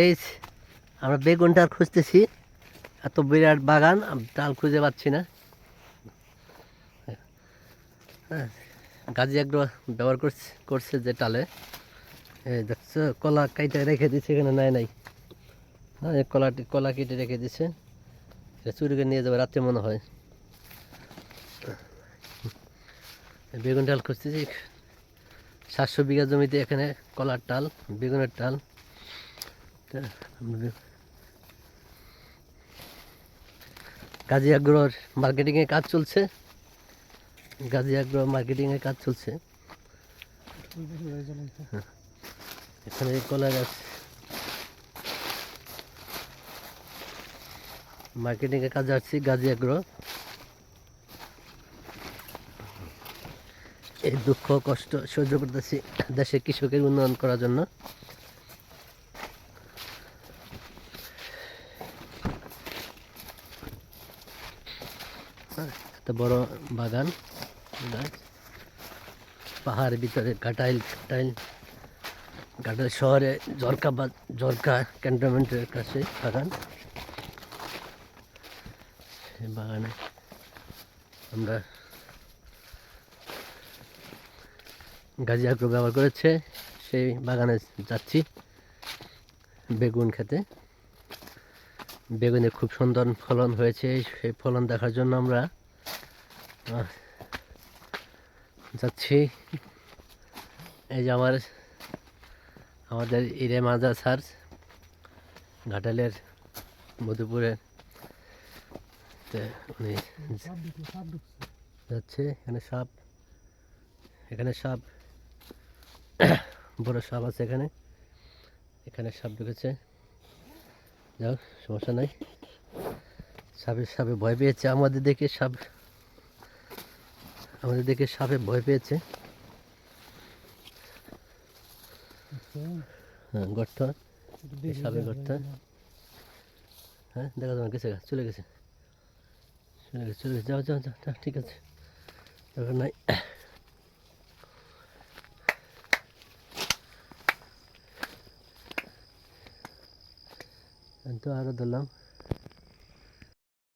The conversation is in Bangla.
এই আমরা বেগুনটার খুঁজতেছি, এত বিরাট বাগান ডাল খুঁজে পাচ্ছি না। হ্যাঁ, গাজি এগ্রো ব্যবহার করছে যে ডালে, এই দেখছো কলা কেটে রেখে দিচ্ছে, এখানে নাই। হ্যাঁ, কলা কেটে রেখে দিচ্ছে, চুরি করে নিয়ে যাবে রাত্রে মনে হয়। বেগুন ডাল খুঁজতেছি, 700 বিঘা জমিতে এখানে কলার ডাল, বেগুনের ডাল। গাজি এগ্রোর মার্কেটিংয়ের কাজ চলছে, গাজি এগ্রো মার্কেটিংয়ের কাজ চলছে। এখানে কলা গাছ মার্কেটিংয়ের কাজে আসছি গাজি এগ্রো। এই দুঃখ কষ্ট সহ্য করতেছি দেশের কৃষকের উন্নয়ন করার জন্য। এত বড় বাগান, পাহাড়ের ভিতরে ঘাটাইল শহরে ঝরকা ক্যান্টনমেন্টের কাছে বাগান। এই বাগানে আমরা গাজি এগ্রো ব্যবহার করেছে, সেই বাগানে যাচ্ছি বেগুন খেতে। বেগুনে খুব সুন্দর ফলন হয়েছে, সেই ফলন দেখার জন্য আমরা যাচ্ছি। এই যে আমাদের ইরে মাজা স্যার, ঘাটালের মধুপুরের, উনি যাচ্ছে। এখানে সাপ বড় সাপ আছে, এখানে সাপ ঢুকেছে। যাও, সমস্যা নাই। সাপে ভয় পেয়েছে আমাদের দেখে, সাপে ভয় পেয়েছে। হ্যাঁ, গর্ত, সাপের গর্ত। হ্যাঁ, দেখা যাবে, চলে গেছে। যাও, ঠিক আছে, দরকার নাই। তো আরো ধরলাম।